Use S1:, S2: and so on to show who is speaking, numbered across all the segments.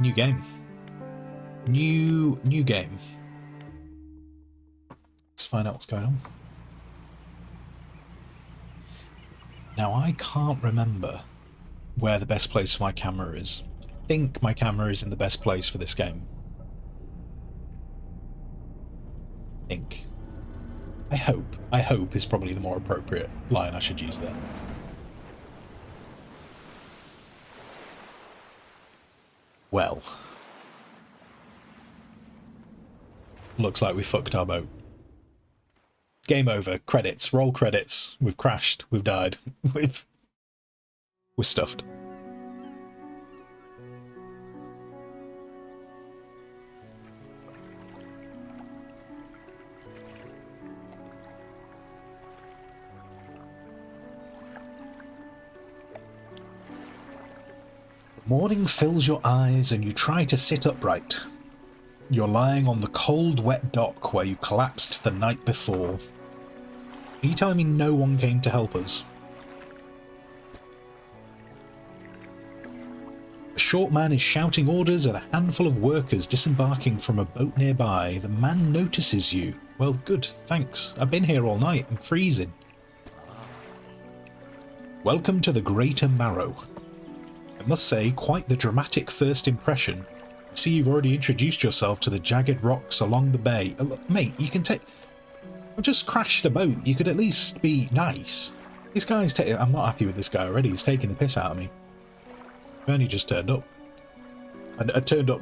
S1: New game. New game. Let's find out what's going on. Now, I can't remember where the best place for my camera is. I think my camera is in the best place for this game. I think. I hope is probably the more appropriate line I should use there. Well. Looks like we fucked our boat. Game over. Credits. Roll credits. We've crashed. We've died. We're stuffed. Morning fills your eyes and you try to sit upright. You're lying on the cold, wet dock where you collapsed the night before. Are you telling me no one came to help us? A short man is shouting orders at a handful of workers disembarking from a boat nearby. The man notices you. Well, good, thanks. I've been here all night. I'm freezing. Welcome to the Greater Marrow. I must say, quite the dramatic first impression. I see you've already introduced yourself to the jagged rocks along the bay. Look, mate, you can take... I've just crashed a boat. You could at least be nice. This guy's taking... I'm not happy with this guy already. He's taking the piss out of me. I only just turned up. I turned up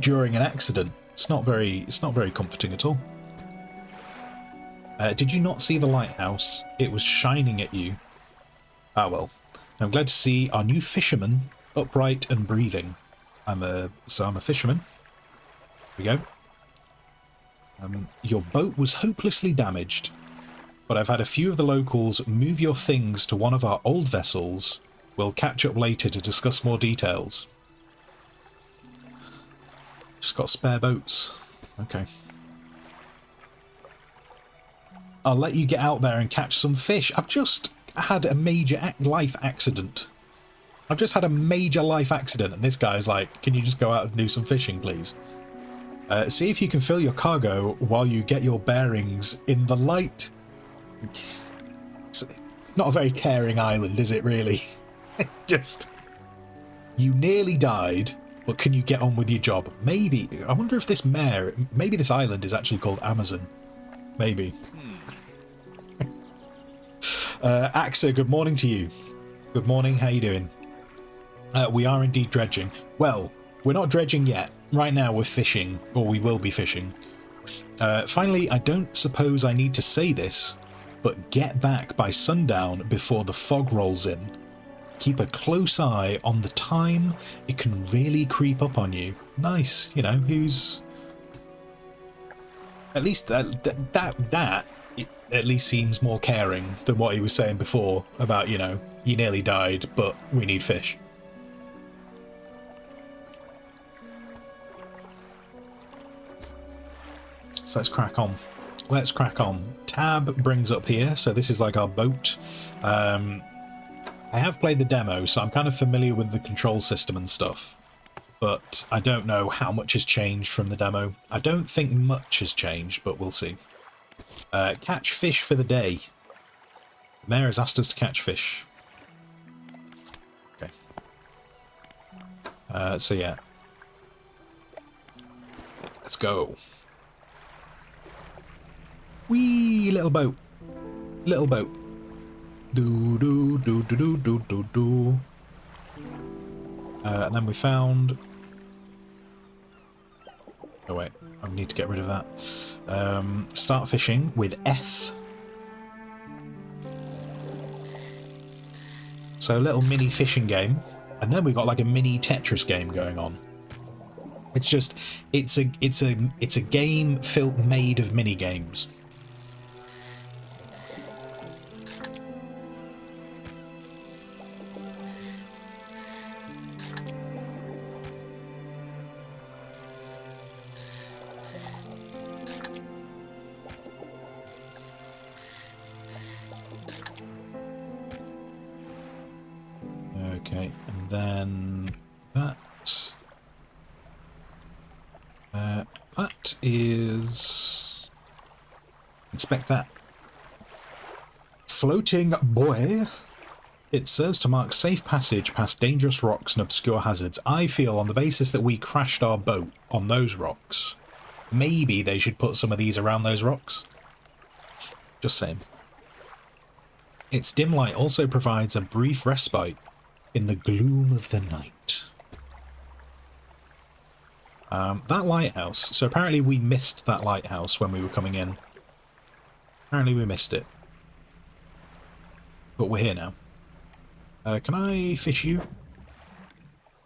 S1: during an accident. It's not very comforting at all. Did you not see the lighthouse? It was shining at you. Ah, well. I'm glad to see our new fisherman upright and breathing. I'm a fisherman. Here we go. Your boat was hopelessly damaged, but I've had a few of the locals move your things to one of our old vessels. We'll catch up later to discuss more details. Just got spare boats. Okay. I'll let you get out there and catch some fish. I've just had a major life accident. I've just had a major life accident and this guy's like, can you just go out and do some fishing, please? See if you can fill your cargo while you get your bearings in the light. It's not a very caring island, is it, really? Just... You nearly died, but can you get on with your job? Maybe. I wonder if this mare... Maybe this island is actually called Amazon. Maybe. Axa, good morning to you. Good morning, how you doing? We are indeed dredging. Well, we're not dredging yet. Right now we're fishing, or we will be fishing. Finally, I don't suppose I need to say this, but get back by sundown before the fog rolls in. Keep a close eye on the time. It can really creep up on you. Nice, you know, who's... At least that at least seems more caring than what he was saying before about, you know, you nearly died, but we need fish. So let's crack on. Let's crack on. Tab brings up here, so this is like our boat. I have played the demo, so I'm kind of familiar with the control system and stuff, but I don't know how much has changed from the demo. I don't think much has changed, but we'll see. Catch fish for the day. The mayor has asked us to catch fish. Okay. So yeah. Let's go. Wee, little boat. Little boat. Do do do do do do do do. And then we found... Oh wait, I need to get rid of that. Start fishing with F. So a little mini fishing game, and then we've got like a mini Tetris game going on. It's just it's a game made of mini games. Okay, and then that. is... Inspect that. Floating buoy. It serves to mark safe passage past dangerous rocks and obscure hazards. I feel on the basis that we crashed our boat on those rocks, maybe they should put some of these around those rocks. Just saying. Its dim light also provides a brief respite in the gloom of the night. That lighthouse. So apparently we missed that lighthouse when we were coming in. Apparently we missed it. But we're here now. Can I fish you?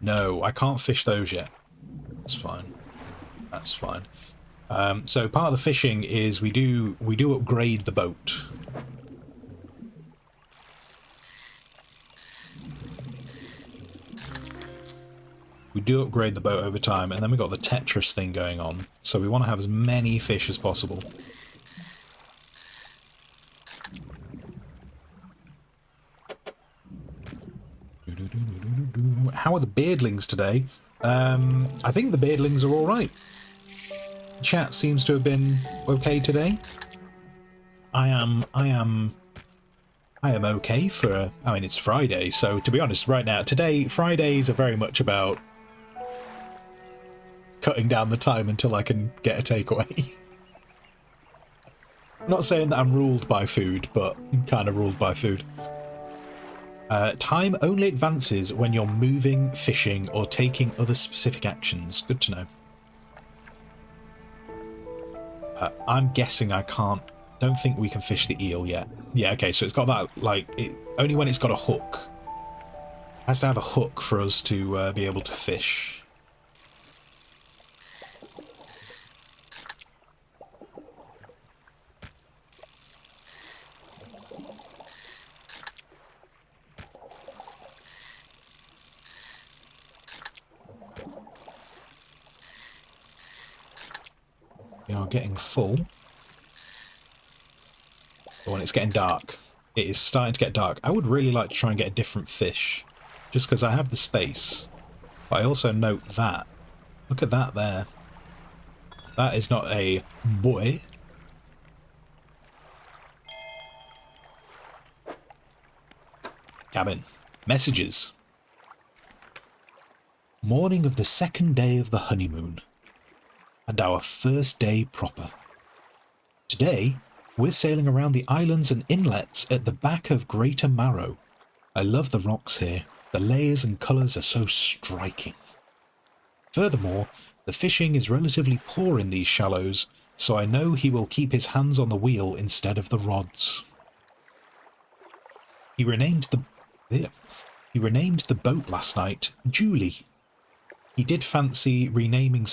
S1: No, I can't fish those yet. That's fine. That's fine. So part of the fishing is we do upgrade the boat. We do upgrade the boat over time, and then we've got the Tetris thing going on. So we want to have as many fish as possible. How are the beardlings today? I think the beardlings are alright. Chat seems to have been okay today. I am okay for... I mean, it's Friday, so to be honest, right now, today, Fridays are very much about cutting down the time until I can get a takeaway. Not saying that I'm ruled by food, but I'm kind of ruled by food. Time only advances when you're moving, fishing, or taking other specific actions. Good to know. I'm guessing I can't... Don't think we can fish the eel yet. Yeah, okay, so it's got that, like... only when it's got a hook. It has to have a hook for us to be able to fish. We are getting full. Oh, and it's getting dark. It is starting to get dark. I would really like to try and get a different fish, just because I have the space. But I also note that. Look at that there. That is not a boy. Cabin. Messages. Morning of the second day of the honeymoon. And our first day proper. Today, we're sailing around the islands and inlets at the back of Greater Marrow. I love the rocks here. The layers and colours are so striking. Furthermore, the fishing is relatively poor in these shallows, so I know he will keep his hands on the wheel instead of the rods. He renamed the boat last night Julie. He did a fancy renaming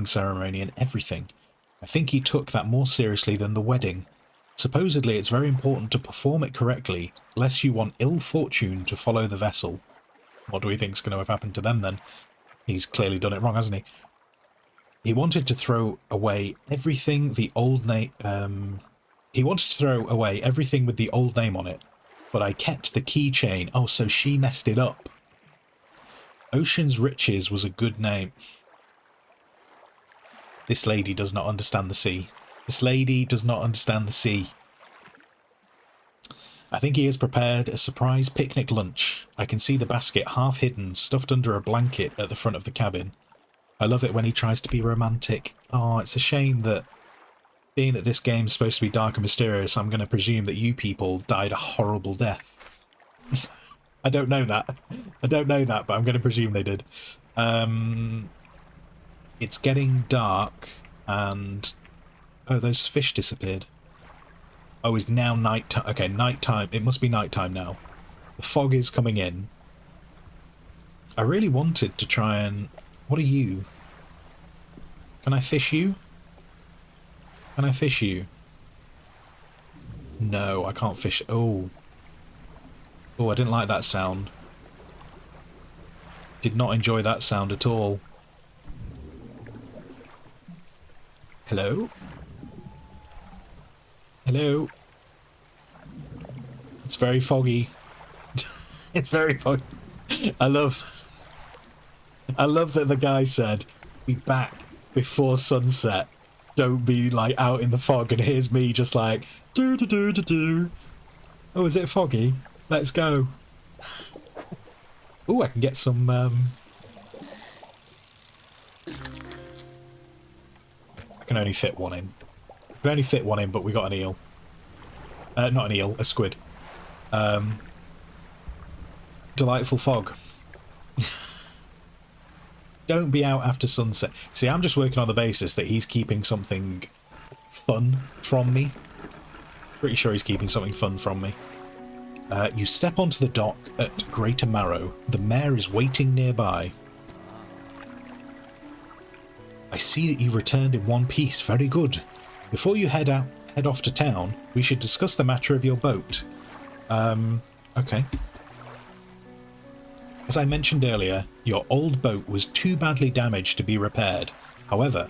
S1: ceremony and everything. I think he took that more seriously than the wedding. Supposedly it's very important to perform it correctly, lest you want ill fortune to follow the vessel. What do we think's going to have happened to them then? He's clearly done it wrong, hasn't he? He wanted to throw away everything he wanted to throw away everything with the old name on it, but I kept the keychain. Oh, so she messed it up. Ocean's Riches was a good name. This lady does not understand the sea. This lady does not understand the sea. I think he has prepared a surprise picnic lunch. I can see the basket half hidden, stuffed under a blanket at the front of the cabin. I love it when he tries to be romantic. Oh, it's a shame that, being that this game's supposed to be dark and mysterious, I'm going to presume that you people died a horrible death. I don't know that. I don't know that, but I'm going to presume they did. It's getting dark, and... Oh, those fish disappeared. Oh, it's now night time. Okay, night time. It must be night time now. The fog is coming in. I really wanted to try and... What are you? Can I fish you? Can I fish you? No, I can't fish... Oh. Oh, I didn't like that sound. Did not enjoy that sound at all. Hello? Hello? It's very foggy. It's very foggy. I love that the guy said, be back before sunset. Don't be like out in the fog and here's me just like do do do do do. Oh, is it foggy? Let's go. Oh, I can get some I can only fit one in. I can only fit one in, but we got an eel. Not an eel, a squid. Delightful fog. Don't be out after sunset. See, I'm just working on the basis that he's keeping something fun from me. Pretty sure he's keeping something fun from me. You step onto the dock at Greater Marrow. The mayor is waiting nearby. I see that you returned in one piece. Very good. Before you head off to town, we should discuss the matter of your boat. Okay. As I mentioned earlier, your old boat was too badly damaged to be repaired. However,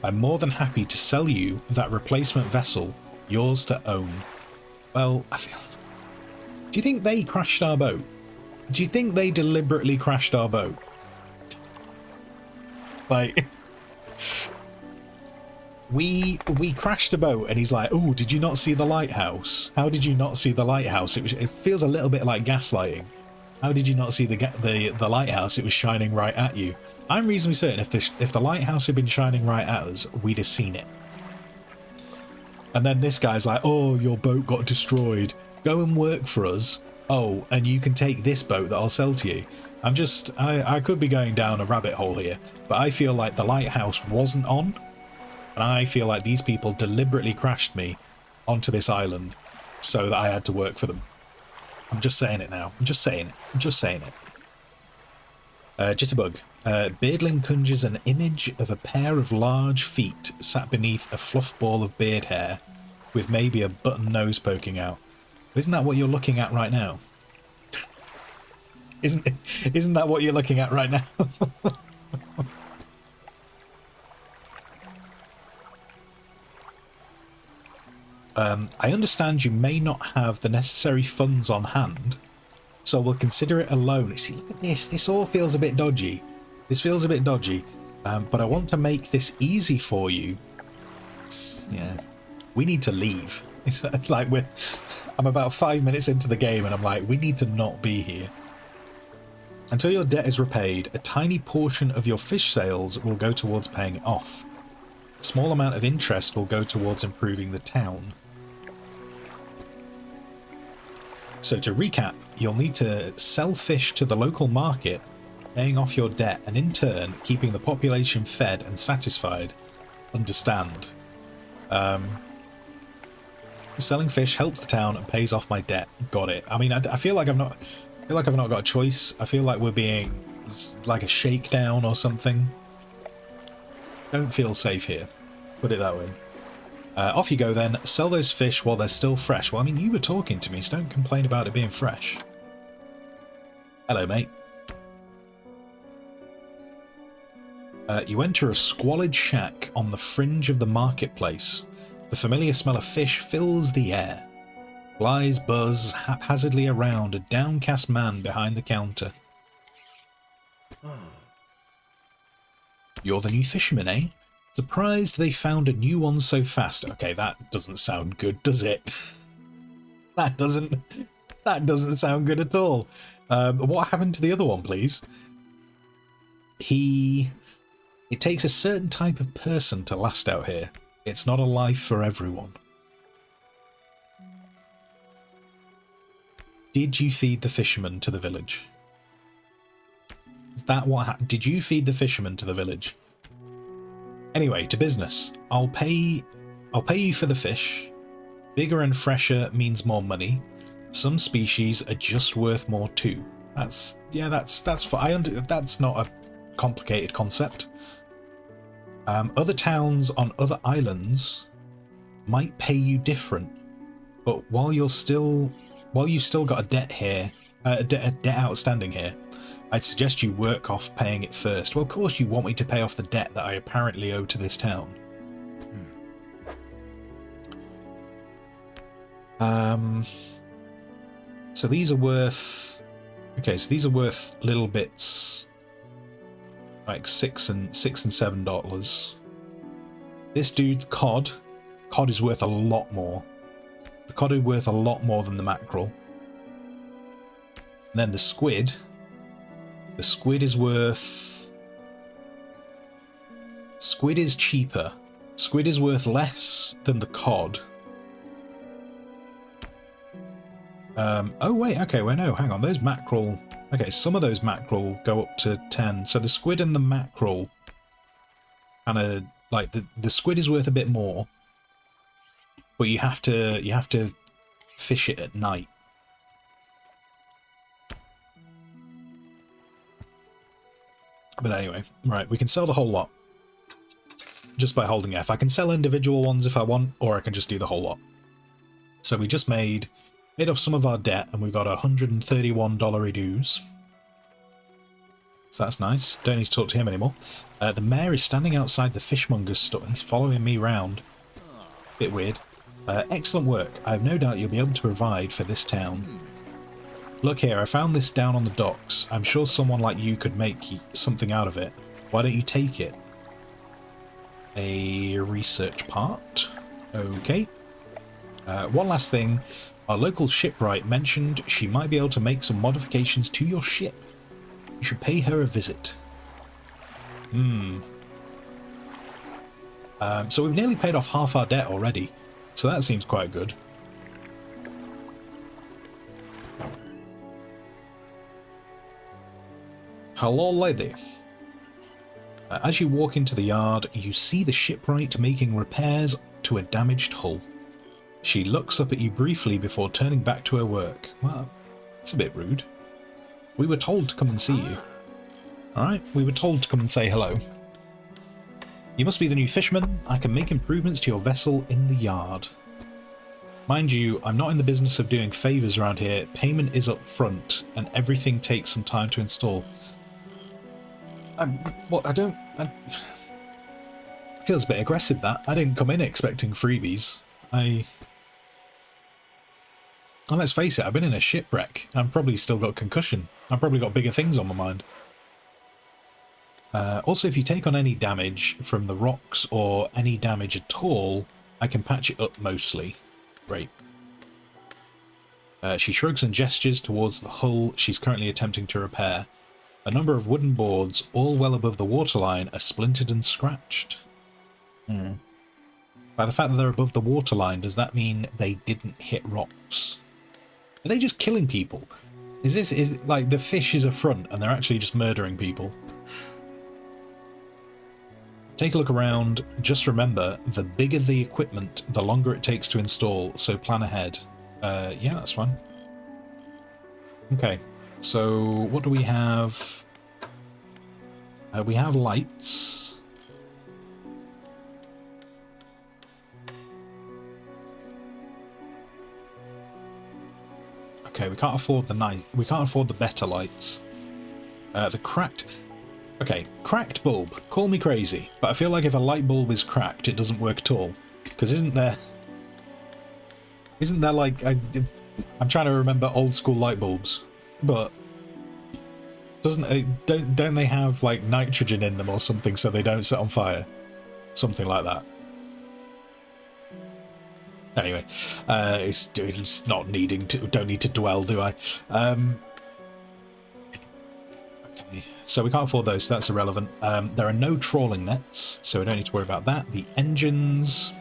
S1: I'm more than happy to sell you that replacement vessel, yours to own. Well, do you think they crashed our boat? Do you think they deliberately crashed our boat? Like, we crashed a boat and he's like, oh, did you not see the lighthouse? How did you not see the lighthouse? It feels a little bit like gaslighting. How did you not see the lighthouse? It was shining right at you. I'm reasonably certain if the lighthouse had been shining right at us, we'd have seen it. And then this guy's like, oh, your boat got destroyed. Go and work for us. Oh, and you can take this boat that I'll sell to you. I could be going down a rabbit hole here, but I feel like the lighthouse wasn't on. And I feel like these people deliberately crashed me onto this island so that I had to work for them. I'm just saying it now. I'm just saying it. I'm just saying it. Jitterbug. Beardling conjures an image of a pair of large feet sat beneath a fluff ball of beard hair with maybe a button nose poking out. Isn't that what you're looking at right now? Isn't that what you're looking at right now? I understand you may not have the necessary funds on hand, so we'll consider it a loan. See, look at this. This all feels a bit dodgy. This feels a bit dodgy, but I want to make this easy for you. Yeah, we need to leave. It's like I'm about 5 minutes into the game and I'm like, we need to not be here. Until your debt is repaid, a tiny portion of your fish sales will go towards paying it off. A small amount of interest will go towards improving the town. So to recap, you'll need to sell fish to the local market, paying off your debt, and in turn, keeping the population fed and satisfied. Understand. Selling fish helps the town and pays off my debt. Got it. I mean, I feel like I've not got a choice. I feel like we're being like a shakedown or something. Don't feel safe here. Put it that way. Off you go then. Sell those fish while they're still fresh. Well, I mean, you were talking to me, so don't complain about it being fresh. Hello, mate. You enter a squalid shack on the fringe of the marketplace. The familiar smell of fish fills the air. Flies buzz haphazardly around a downcast man behind the counter. You're the new fisherman, eh? Surprised they found a new one so fast. Okay, that doesn't sound good, does it? That doesn't sound good at all. What happened to the other one, please? It takes a certain type of person to last out here. It's not a life for everyone. Did you feed the fisherman to the village? Is that what happened? Did you feed the fisherman to the village? Anyway, to business. I'll pay you for the fish. Bigger and fresher means more money. Some species are just worth more too. That's fine. That's not a complicated concept. Other towns on other islands might pay you different, but while you've still got a debt here, a debt outstanding here, I'd suggest you work off paying it first. Well, of course you want me to pay off the debt that I apparently owe to this town. So these are worth... Okay, so these are worth little bits like $6 and $7. This dude, cod is worth a lot more. The cod is worth a lot more than the mackerel. And then the squid is worth... Squid is cheaper. Squid is worth less than the cod. Oh wait, okay, well no, hang on, those mackerel... Okay, some of those mackerel go up to 10. So the squid and the mackerel kind of... Like, the squid is worth a bit more. But you have to fish it at night. But anyway, right, we can sell the whole lot. Just by holding F. I can sell individual ones if I want, or I can just do the whole lot. So we just paid off some of our debt, and we've got $131 dues. So that's nice. Don't need to talk to him anymore. The mayor is standing outside the fishmonger's store and following me round. Bit weird. Excellent work. I have no doubt you'll be able to provide for this town. Look here, I found this down on the docks. I'm sure someone like you could make something out of it. Why don't you take it? A research part. Okay. One last thing. Our local shipwright mentioned she might be able to make some modifications to your ship. You should pay her a visit. So we've nearly paid off half our debt already. So that seems quite good. Hello, lady. As you walk into the yard, you see the shipwright making repairs to a damaged hull. She looks up at you briefly before turning back to her work. Well, it's a bit rude. We were told to come and see you. Alright, we were told to come and say hello. You must be the new fisherman. I can make improvements to your vessel in the yard. Mind you, I'm not in the business of doing favours around here. Payment is up front, and everything takes some time to install. It feels a bit aggressive, that. I didn't come in expecting freebies. And let's face it, I've been in a shipwreck. I've probably still got concussion. I've probably got bigger things on my mind. Also, if you take on any damage from the rocks or any damage at all, I can patch it up mostly. Great. She shrugs and gestures towards the hull she's currently attempting to repair. A number of wooden boards, all well above the waterline, are splintered and scratched. By the fact that they're above the waterline, does that mean they didn't hit rocks? Are they just killing people? Is like the fish is a front and they're actually just murdering people? Take a look around. Just remember, the bigger the equipment, the longer it takes to install, so plan ahead. Yeah, that's fine. Okay, so what do we have? We have lights. Okay, we can't afford the night. We can't afford the better lights. The cracked. Okay, cracked bulb. Call me crazy, but I feel like if a light bulb is cracked, it doesn't work at all. Because isn't there like I'm trying to remember old school light bulbs, but don't they have like nitrogen in them or something so they don't set on fire? Something like that. Anyway, it's not needing to. Don't need to dwell, do I? Okay, so we can't afford those, so that's irrelevant. There are no trawling nets, so we don't need to worry about that. The engines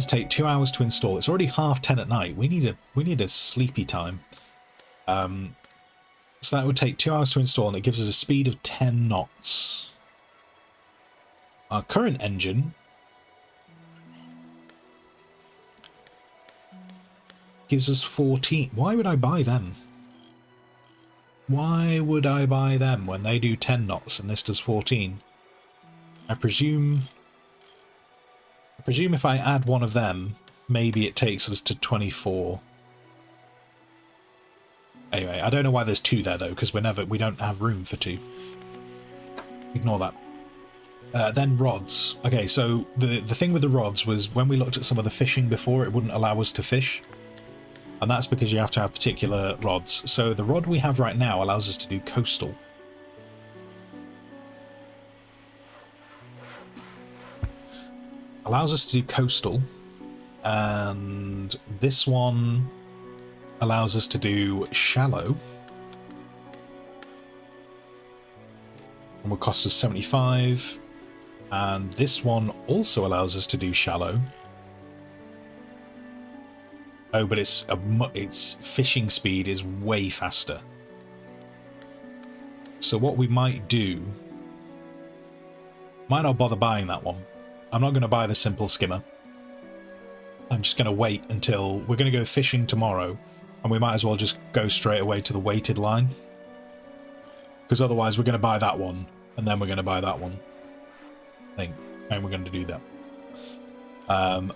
S1: take 2 hours to install. It's already 10:30 at night. We need a sleepy time. So that would take 2 hours to install, and it gives us a speed of 10 knots. Our current engine gives us 14. Why would I buy them? Why would I buy them when they do 10 knots and this does 14? I presume if I add one of them, maybe it takes us to 24. Anyway, I don't know why there's 2 there though, because we don't have room for 2. Ignore that. Then rods. Okay, so the thing with the rods was when we looked at some of the fishing before, it wouldn't allow us to fish. And that's because you have to have particular rods. So the rod we have right now allows us to do coastal. allows us to do coastal, and this one allows us to do shallow, and will cost us 75, and this one also allows us to do shallow. Oh, but its fishing speed is way faster. So what we might do, might not bother buying that one. I'm not going to buy the simple skimmer. I'm just going to wait until we're going to go fishing tomorrow, and we might as well just go straight away to the weighted line, because otherwise we're going to buy that one and then we're going to buy that one, I think, and we're going to do that.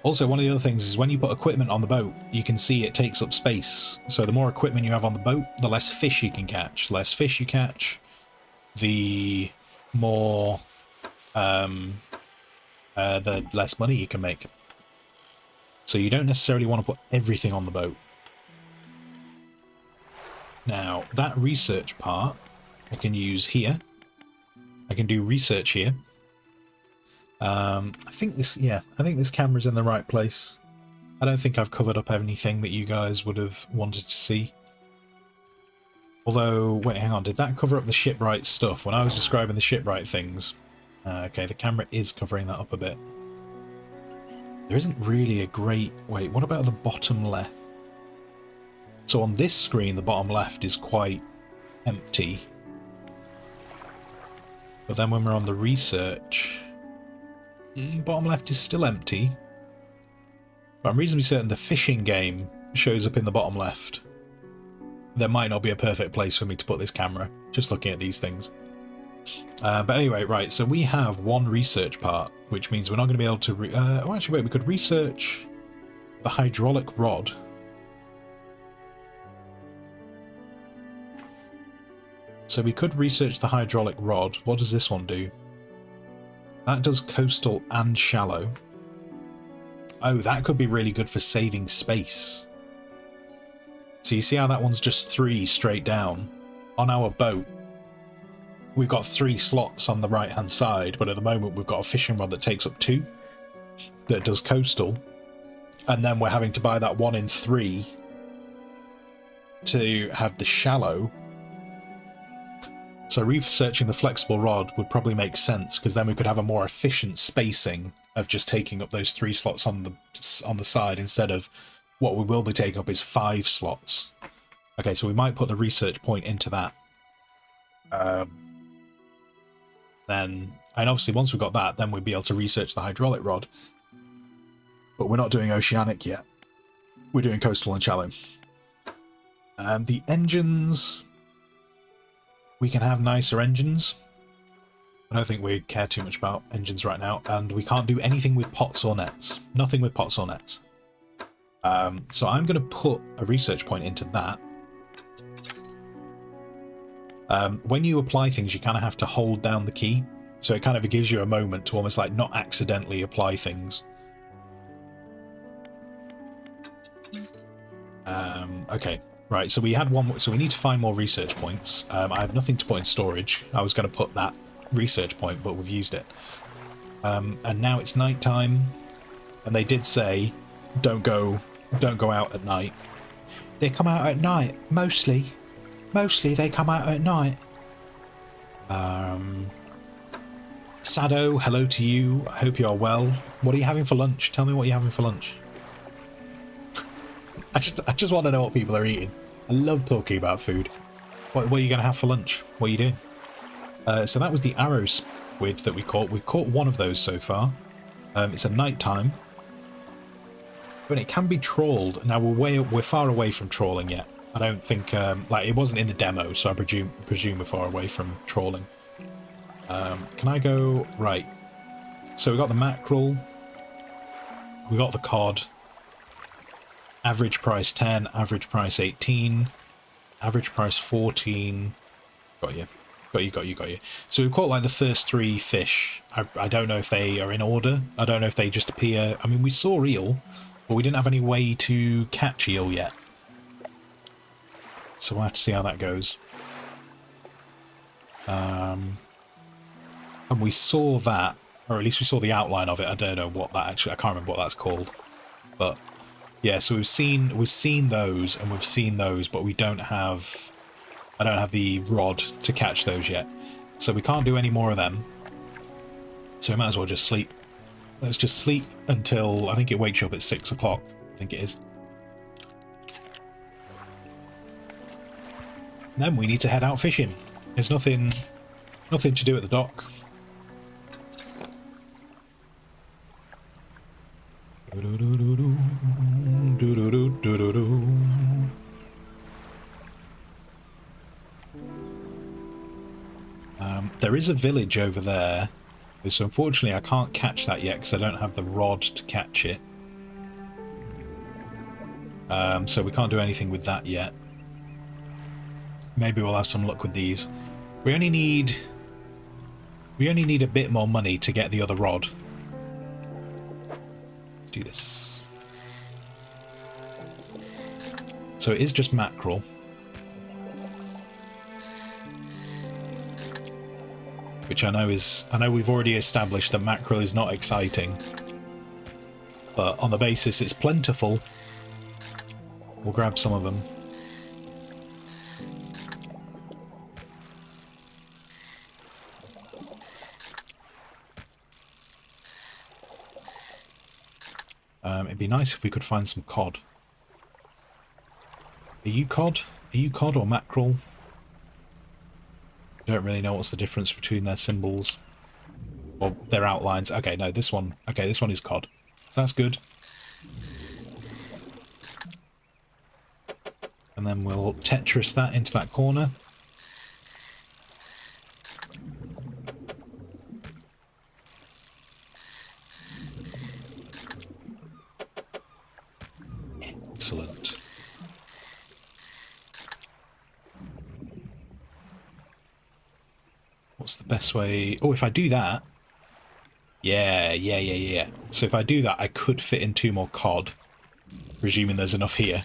S1: Also, one of the other things is when you put equipment on the boat, you can see it takes up space. So the more equipment you have on the boat, the less fish you can catch. Less fish you catch, the more the less money you can make. So you don't necessarily want to put everything on the boat. Now, that research part I can use here. I can do research here. I think this camera's in the right place. I don't think I've covered up anything that you guys would have wanted to see. Although, wait, hang on, did that cover up the shipwright stuff when I was describing the shipwright things? Okay, the camera is covering that up a bit. There isn't really a great... Wait, what about the bottom left? So on this screen, the bottom left is quite empty. But then when we're on the research... bottom left is still empty. But I'm reasonably certain the fishing game shows up in the bottom left. There might not be a perfect place for me to put this camera, just looking at these things. But anyway, right, so we have one research part, which means we're not going to be able to... oh, actually, wait, we could research the hydraulic rod. So we could research the hydraulic rod. What does this one do? That does coastal and shallow. Oh, that could be really good for saving space. So you see how that one's just 3 straight down? On our boat, we've got 3 slots on the right-hand side, but at the moment we've got a fishing rod that takes up 2, that does coastal, and then we're having to buy that 1 in 3 to have the shallow. So researching the flexible rod would probably make sense, because then we could have a more efficient spacing of just taking up those 3 slots on the side, instead of what we will be taking up is 5 slots. Okay, so we might put the research point into that. Then, and obviously once we've got that, then we'd be able to research the hydraulic rod. But we're not doing oceanic yet. We're doing coastal and shallow. The engines... We can have nicer engines. I don't think we care too much about engines right now, and we can't do anything with pots or nets. Nothing with pots or nets. So I'm going to put a research point into that. When you apply things, you kind of have to hold down the key, so it kind of gives you a moment to almost like not accidentally apply things. Okay. Right, so we had one, so we need to find more research points. I have nothing to put in storage. I was going to put that research point, but we've used it. And now it's night time, and they did say, don't go out at night. They come out at night, mostly. Mostly they come out at night. Sado, hello to you. I hope you are well. What are you having for lunch? Tell me what you're having for lunch. I just want to know what people are eating. I love talking about food. What are you going to have for lunch? What are you doing? So that was the arrow squid that we caught. We've caught one of those so far. It's a night time. But it can be trawled. Now we're far away from trawling yet. I don't think like it wasn't in the demo, so I presume we're far away from trawling. Can I go right? So we got the mackerel. We got the cod. Average price 10, average price 18, average price 14. Got you. So we've caught like the first 3 fish. I don't know if they are in order. I don't know if they just appear. I mean, we saw eel, but we didn't have any way to catch eel yet. So we'll have to see how that goes. And we saw that. Or at least we saw the outline of it. I don't know what that actually... I can't remember what that's called. But, yeah, so we've seen those, and we've seen those, but we don't have... I don't have the rod to catch those yet. So we can't do any more of them. So we might as well just sleep. Let's just sleep until... I think it wakes you up at 6 o'clock. I think it is. Then we need to head out fishing. There's nothing to do at the dock. There is a village over there, so unfortunately I can't catch that yet because I don't have the rod to catch it. So we can't do anything with that yet. Maybe we'll have some luck with these. We only need a bit more money to get the other rod. Let's do this. So it is just mackerel. Which I know we've already established that mackerel is not exciting. But on the basis it's plentiful, we'll grab some of them. It'd be nice if we could find some cod. Are you cod? Are you cod or mackerel? I don't really know what's the difference between their symbols. Or their outlines. Okay, no, this one. Okay, this one is cod. So that's good. And then we'll Tetris that into that corner. Excellent. What's the best way? Oh, if I do that... Yeah. So if I do that, I could fit in 2 more cod. Presuming there's enough here.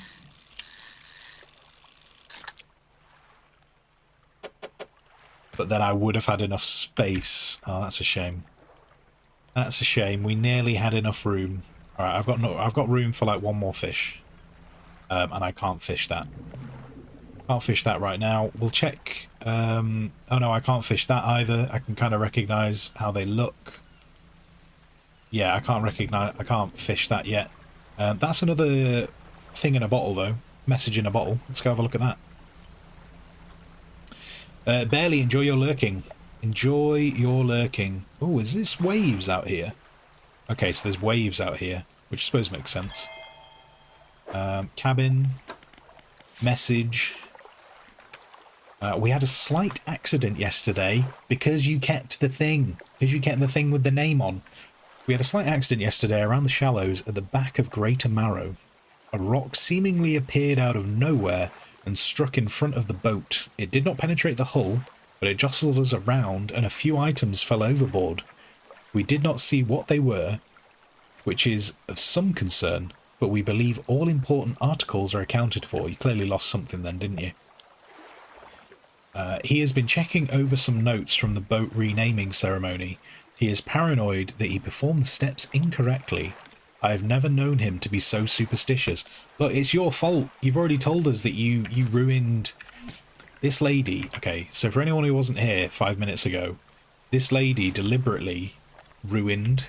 S1: But then I would have had enough space. Oh, that's a shame. That's a shame. We nearly had enough room. Alright, I've got room for like 1 more fish. And I can't fish that. Can't fish that right now. We'll check. Oh no, I can't fish that either. I can kind of recognise how they look. Yeah, I can't fish that yet. That's another thing in a bottle though. Message in a bottle. Let's go have a look at that. Barely, enjoy your lurking. Enjoy your lurking. Oh, is this waves out here? Okay, so there's waves out here, which I suppose makes sense. Cabin. Message. We had a slight accident yesterday because you kept the thing. Because you kept the thing with the name on. We had a slight accident yesterday around the shallows at the back of Greater Marrow. A rock seemingly appeared out of nowhere and struck in front of the boat. It did not penetrate the hull, but it jostled us around and a few items fell overboard. We did not see what they were, which is of some concern, but we believe all important articles are accounted for. You clearly lost something then, didn't you? He has been checking over some notes from the boat renaming ceremony. He is paranoid that he performed the steps incorrectly. I have never known him to be so superstitious. Look, it's your fault. You've already told us that you ruined this lady. Okay, so for anyone who wasn't here 5 minutes ago, this lady deliberately ruined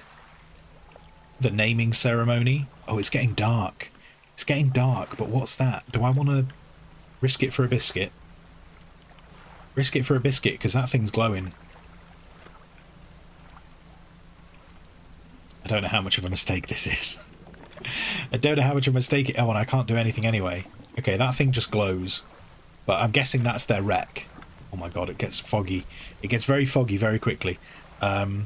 S1: the naming ceremony. Oh, it's getting dark. It's getting dark, but what's that? Do I want to risk it for a biscuit? Risk it for a biscuit, because that thing's glowing. I don't know how much of a mistake this is. I don't know how much of a mistake it... Oh, and I can't do anything anyway. Okay, that thing just glows. But I'm guessing that's their wreck. Oh my god, it gets foggy. It gets very foggy very quickly. Oh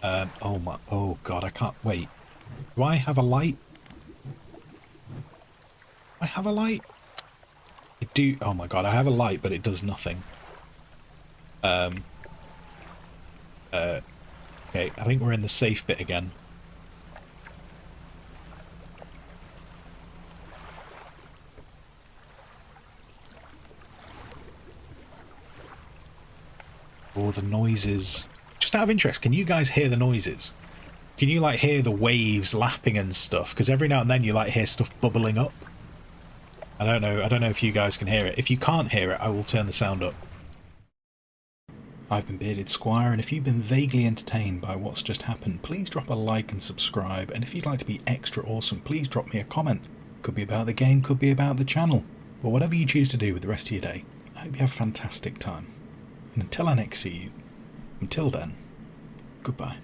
S1: my... Oh god, I can't... Wait. Do I have a light? I have a light? I do... Oh my god, I have a light, but it does nothing. Okay, I think we're in the safe bit again. Oh, the noises. Just out of interest, can you guys hear the noises? Can you, like, hear the waves lapping and stuff? Because every now and then you, like, hear stuff bubbling up. I don't know if you guys can hear it. If you can't hear it, I will turn the sound up. I've been Bearded Squire, and if you've been vaguely entertained by what's just happened, please drop a like and subscribe, and if you'd like to be extra awesome, please drop me a comment. Could be about the game, could be about the channel, but whatever you choose to do with the rest of your day, I hope you have a fantastic time. And until I next see you, until then, goodbye.